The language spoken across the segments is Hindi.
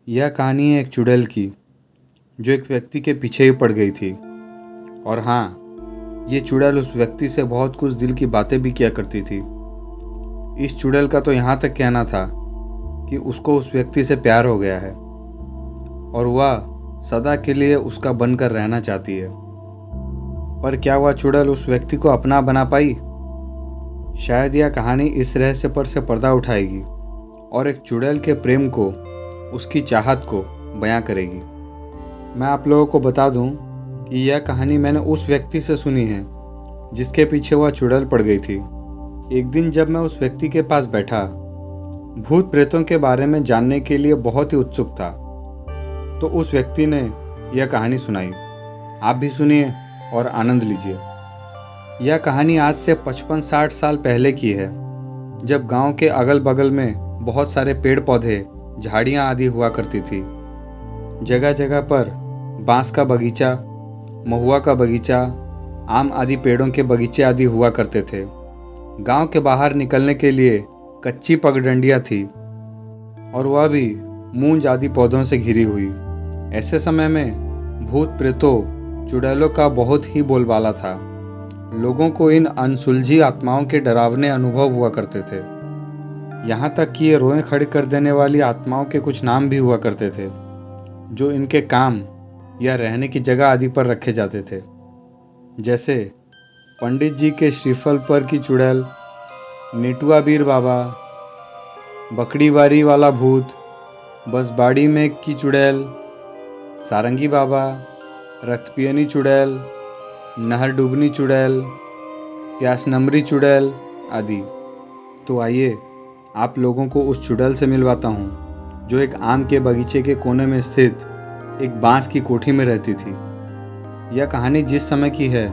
यह कहानी है एक चुड़ैल की जो एक व्यक्ति के पीछे ही पड़ गई थी। और हाँ, ये चुड़ैल उस व्यक्ति से बहुत कुछ दिल की बातें भी किया करती थी। इस चुड़ैल का तो यहाँ तक कहना था कि उसको उस व्यक्ति से प्यार हो गया है और वह सदा के लिए उसका बनकर रहना चाहती है। पर क्या वह चुड़ैल उस व्यक्ति को अपना बना पाई? शायद यह कहानी इस रहस्य पर से पर्दा उठाएगी और एक चुड़ैल के प्रेम को, उसकी चाहत को बयां करेगी। मैं आप लोगों को बता दूं कि यह कहानी मैंने उस व्यक्ति से सुनी है जिसके पीछे वह चुड़ैल पड़ गई थी। एक दिन जब मैं उस व्यक्ति के पास बैठा, भूत प्रेतों के बारे में जानने के लिए बहुत ही उत्सुक था, तो उस व्यक्ति ने यह कहानी सुनाई। आप भी सुनिए और आनंद लीजिए। यह कहानी आज से 55-60 साल पहले की है, जब गांव के अगल बगल में बहुत सारे पेड़ पौधे, झाड़ियाँ आदि हुआ करती थी। जगह जगह पर बांस का बगीचा, महुआ का बगीचा, आम आदि पेड़ों के बगीचे आदि हुआ करते थे। गांव के बाहर निकलने के लिए कच्ची पगडंडियाँ थी और वह भी मूंज आदि पौधों से घिरी हुई। ऐसे समय में भूत प्रेतों, चुड़ैलों का बहुत ही बोलबाला था। लोगों को इन अनसुलझी आत्माओं के डरावने अनुभव हुआ करते थे। यहाँ तक कि ये रोएं खड़ी कर देने वाली आत्माओं के कुछ नाम भी हुआ करते थे, जो इनके काम या रहने की जगह आदि पर रखे जाते थे। जैसे पंडित जी के श्रीफल पर की चुड़ैल, नेटुआ बीर बाबा, बकड़ीवारी वाला भूत, बसबाड़ी में की चुड़ैल, सारंगी बाबा, रक्तपियनी चुड़ैल, नहर डूबनी चुड़ैल, प्यास नमरी चुड़ैल आदि। तो आइए आप लोगों को उस चुड़ैल से मिलवाता हूँ जो एक आम के बगीचे के कोने में स्थित एक बांस की कोठी में रहती थी। यह कहानी जिस समय की है,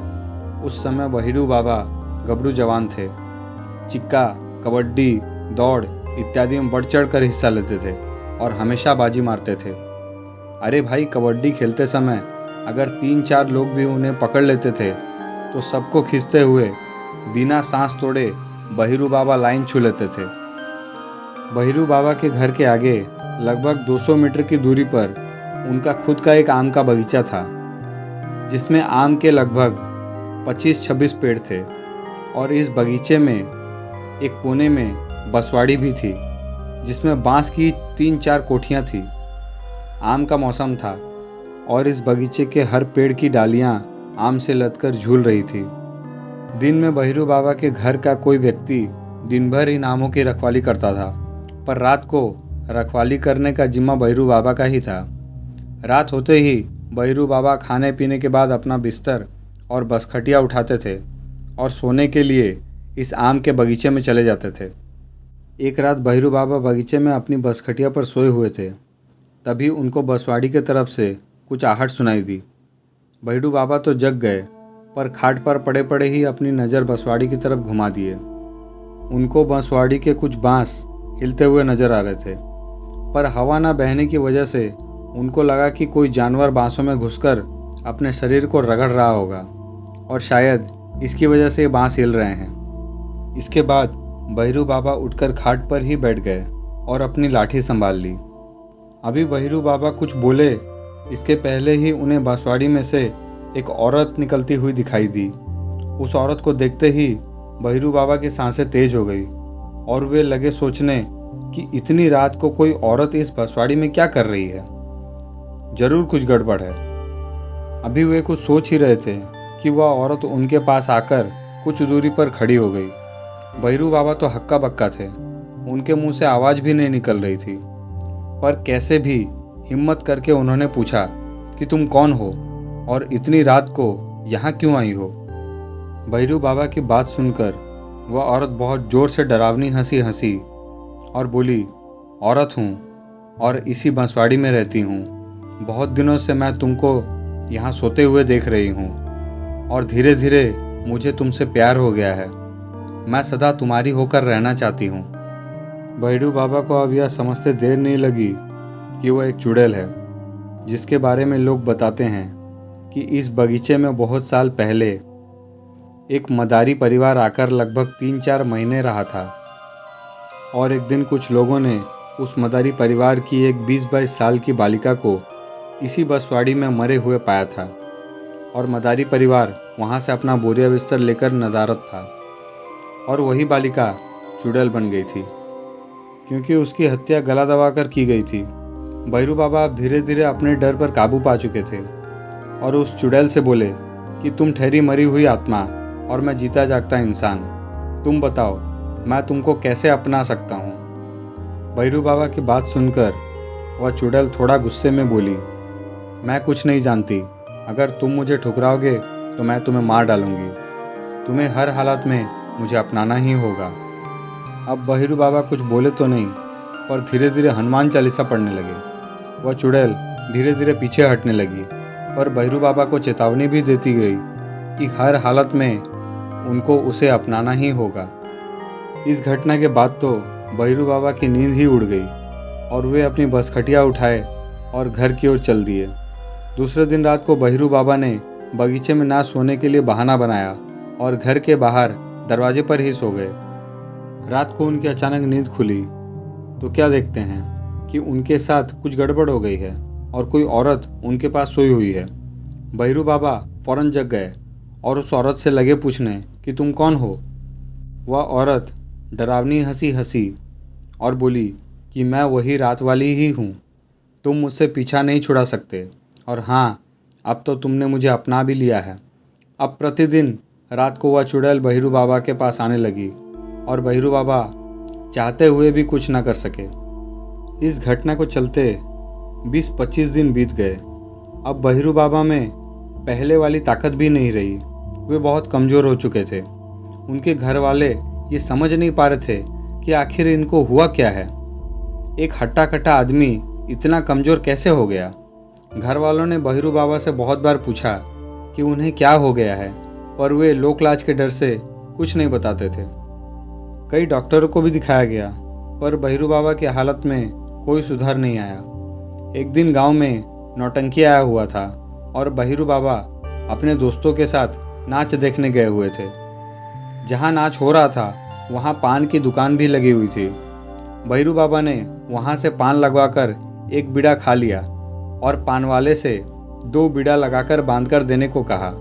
उस समय बहिरू बाबा गबरू जवान थे। चिक्का, कबड्डी, दौड़ इत्यादि में बढ़ चढ़ कर हिस्सा लेते थे और हमेशा बाजी मारते थे। अरे भाई, कबड्डी खेलते समय अगर 3-4 लोग भी उन्हें पकड़ लेते थे तो सबको खींचते हुए बिना सांस तोड़े बहिरू बाबा लाइन छू लेते थे। बहिरू बाबा के घर के आगे लगभग 200 मीटर की दूरी पर उनका खुद का एक आम का बगीचा था, जिसमें आम के लगभग 25-26 पेड़ थे। और इस बगीचे में एक कोने में बसवाड़ी भी थी, जिसमें बांस की 3-4 कोठियाँ थीं। आम का मौसम था और इस बगीचे के हर पेड़ की डालियाँ आम से लदकर झूल रही थी। दिन में बहिरू बाबा के घर का कोई व्यक्ति दिन भर इन आमों की रखवाली करता था, पर रात को रखवाली करने का जिम्मा बहिरू बाबा का ही था। रात होते ही बहिरू बाबा खाने पीने के बाद अपना बिस्तर और बसखटिया उठाते थे और सोने के लिए इस आम के बगीचे में चले जाते थे। एक रात बहिरू बाबा बगीचे में अपनी बसखटिया पर सोए हुए थे, तभी उनको बसवाड़ी की तरफ से कुछ आहट सुनाई दी। बहिरू बाबा तो जग गए, पर खाट पर पड़े पड़े ही अपनी नज़र बसवाड़ी की तरफ घुमा दिए। उनको बसवाड़ी के कुछ बांस हिलते हुए नजर आ रहे थे, पर हवा न बहने की वजह से उनको लगा कि कोई जानवर बांसों में घुसकर अपने शरीर को रगड़ रहा होगा और शायद इसकी वजह से बांस हिल रहे हैं। इसके बाद बहिरू बाबा उठकर खाट पर ही बैठ गए और अपनी लाठी संभाल ली। अभी बहिरू बाबा कुछ बोले, इसके पहले ही उन्हें बांसवाड़ी में से एक औरत निकलती हुई दिखाई दी। उस औरत को देखते ही बहिरू बाबा की सांसें तेज हो गई और वे लगे सोचने कि इतनी रात को कोई औरत इस बसवाड़ी में क्या कर रही है, जरूर कुछ गड़बड़ है। अभी वे कुछ सोच ही रहे थे कि वह औरत उनके पास आकर कुछ दूरी पर खड़ी हो गई। बहिरू बाबा तो हक्का बक्का थे, उनके मुंह से आवाज़ भी नहीं निकल रही थी, पर कैसे भी हिम्मत करके उन्होंने पूछा कि तुम कौन हो और इतनी रात को यहाँ क्यों आई हो। बहिरू बाबा की बात सुनकर वह औरत बहुत ज़ोर से डरावनी हंसी हंसी और बोली, औरत हूँ और इसी बंसवाड़ी में रहती हूँ। बहुत दिनों से मैं तुमको यहाँ सोते हुए देख रही हूँ और धीरे धीरे मुझे तुमसे प्यार हो गया है। मैं सदा तुम्हारी होकर रहना चाहती हूँ। बहिरू बाबा को अब यह समझते देर नहीं लगी कि वह एक चुड़ैल है, जिसके बारे में लोग बताते हैं कि इस बगीचे में बहुत साल पहले एक मदारी परिवार आकर लगभग 3-4 महीने रहा था और एक दिन कुछ लोगों ने उस मदारी परिवार की एक 20-22 साल की बालिका को इसी बसवाड़ी में मरे हुए पाया था और मदारी परिवार वहाँ से अपना बोरिया बिस्तर लेकर नदारद था और वही बालिका चुड़ैल बन गई थी क्योंकि उसकी हत्या गला दबाकर की गई थी। भैरू बाबा अब धीरे धीरे अपने डर पर काबू पा चुके थे और उस चुड़ैल से बोले कि तुम ठहरी मरी हुई आत्मा और मैं जीता जागता इंसान, तुम बताओ मैं तुमको कैसे अपना सकता हूँ। भैरू बाबा की बात सुनकर वह चुड़ैल थोड़ा गुस्से में बोली, मैं कुछ नहीं जानती, अगर तुम मुझे ठुकराओगे तो मैं तुम्हें मार डालूंगी, तुम्हें हर हालत में मुझे अपनाना ही होगा। अब भैरू बाबा कुछ बोले तो नहीं पर धीरे धीरे हनुमान चालीसा पढ़ने लगे। वह चुड़ैल धीरे धीरे पीछे हटने लगी पर भैरू बाबा को चेतावनी भी देती गई कि हर हालत में उनको उसे अपनाना ही होगा। इस घटना के बाद तो भैरू बाबा की नींद ही उड़ गई और वे अपनी बसखटिया उठाए और घर की ओर चल दिए। दूसरे दिन रात को भैरू बाबा ने बगीचे में ना सोने के लिए बहाना बनाया और घर के बाहर दरवाजे पर ही सो गए। रात को उनकी अचानक नींद खुली तो क्या देखते हैं कि उनके साथ कुछ गड़बड़ हो गई है और कोई औरत उनके पास सोई हुई है। भैरू बाबा फौरन जग गए और उस औरत से लगे पूछने कि तुम कौन हो। वह औरत डरावनी हंसी हंसी और बोली कि मैं वही रात वाली ही हूँ, तुम मुझसे पीछा नहीं छुड़ा सकते और हाँ, अब तो तुमने मुझे अपना भी लिया है। अब प्रतिदिन रात को वह चुड़ैल भैरू बाबा के पास आने लगी और भैरू बाबा चाहते हुए भी कुछ न कर सके। इस घटना को चलते 20-25 दिन बीत गए। अब भैरू बाबा में पहले वाली ताकत भी नहीं रही, वे बहुत कमज़ोर हो चुके थे। उनके घर वाले ये समझ नहीं पा रहे थे कि आखिर इनको हुआ क्या है। एक हट्टा कट्टा आदमी इतना कमज़ोर कैसे हो गया। घर वालों ने भैरू बाबा से बहुत बार पूछा कि उन्हें क्या हो गया है पर वे लोक लाज के डर से कुछ नहीं बताते थे। कई डॉक्टरों को भी दिखाया गया पर भैरू बाबा की हालत में कोई सुधार नहीं आया। एक दिन गांव में नौटंकी आया हुआ था और भैरू बाबा अपने दोस्तों के साथ नाच देखने गए हुए थे। जहां नाच हो रहा था वहां पान की दुकान भी लगी हुई थी। भैरू बाबा ने वहां से पान लगवाकर एक बीड़ा खा लिया और पान वाले से 2 बीड़ा लगाकर बांधकर देने को कहा।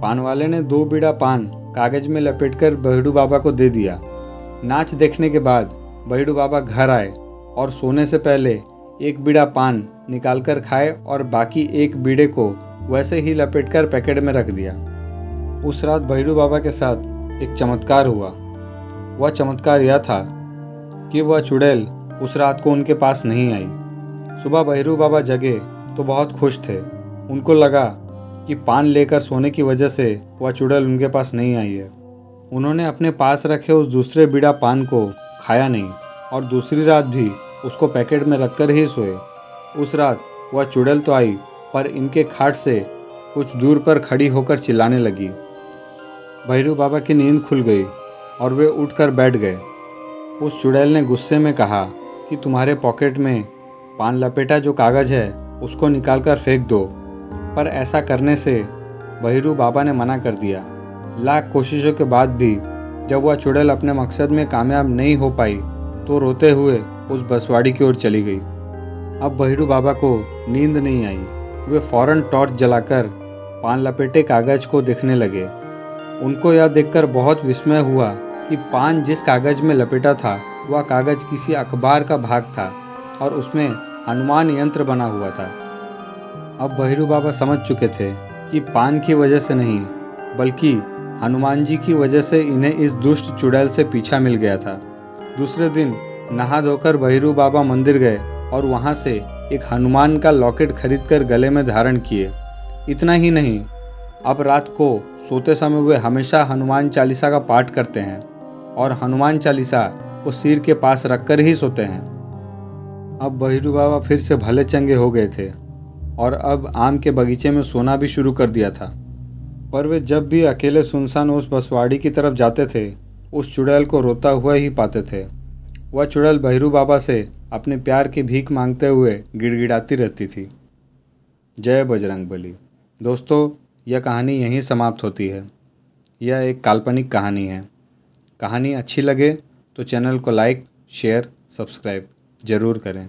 पान वाले ने 2 बीड़ा पान कागज में लपेटकर भैरू बाबा को दे दिया। नाच देखने के बाद भैरू बाबा घर आए और सोने से पहले 1 बीड़ा पान निकालकर खाए और बाकी 1 बीड़े को वैसे ही लपेटकर पैकेट में रख दिया। उस रात भैरू बाबा के साथ एक चमत्कार हुआ। वह चमत्कार यह था कि वह चुड़ैल उस रात को उनके पास नहीं आई। सुबह भैरू बाबा जगे तो बहुत खुश थे। उनको लगा कि पान लेकर सोने की वजह से वह चुड़ैल उनके पास नहीं आई है। उन्होंने अपने पास रखे उस दूसरे बीड़ा पान को खाया नहीं और दूसरी रात भी उसको पैकेट में रखकर ही सोए। उस रात वह चुड़ैल तो आई पर इनके खाट से कुछ दूर पर खड़ी होकर चिल्लाने लगी। भैरू बाबा की नींद खुल गई और वे उठकर बैठ गए। उस चुड़ैल ने गुस्से में कहा कि तुम्हारे पॉकेट में पान लपेटा जो कागज़ है उसको निकालकर फेंक दो, पर ऐसा करने से भैरू बाबा ने मना कर दिया। लाख कोशिशों के बाद भी जब वह चुड़ैल अपने मकसद में कामयाब नहीं हो पाई तो रोते हुए उस बसवाड़ी की ओर चली गई। अब भैरू बाबा को नींद नहीं आई। वे फौरन टॉर्च जलाकर पान लपेटे कागज को देखने लगे। उनको यह देखकर बहुत विस्मय हुआ कि पान जिस कागज में लपेटा था वह कागज किसी अखबार का भाग था और उसमें हनुमान यंत्र बना हुआ था। अब भैरू बाबा समझ चुके थे कि पान की वजह से नहीं बल्कि हनुमान जी की वजह से इन्हें इस दुष्ट चुड़ैल से पीछा मिल गया था। दूसरे दिन नहा धोकर भैरू बाबा मंदिर गए और वहां से एक हनुमान का लॉकेट खरीदकर गले में धारण किए। इतना ही नहीं, अब रात को सोते समय वे हमेशा हनुमान चालीसा का पाठ करते हैं और हनुमान चालीसा को सिर के पास रखकर ही सोते हैं। अब भैरू बाबा फिर से भले चंगे हो गए थे और अब आम के बगीचे में सोना भी शुरू कर दिया था। पर वे जब भी अकेले सुनसान उस बसवाड़ी की तरफ जाते थे उस चुड़ैल को रोता हुआ ही पाते थे। वह चुड़ैल भैरू बाबा से अपने प्यार की भीख मांगते हुए गिड़गिड़ाती रहती थी। जय बजरंगबली। दोस्तों, यह कहानी यहीं समाप्त होती है। यह एक काल्पनिक कहानी है। कहानी अच्छी लगे तो चैनल को लाइक, शेयर, सब्सक्राइब ज़रूर करें।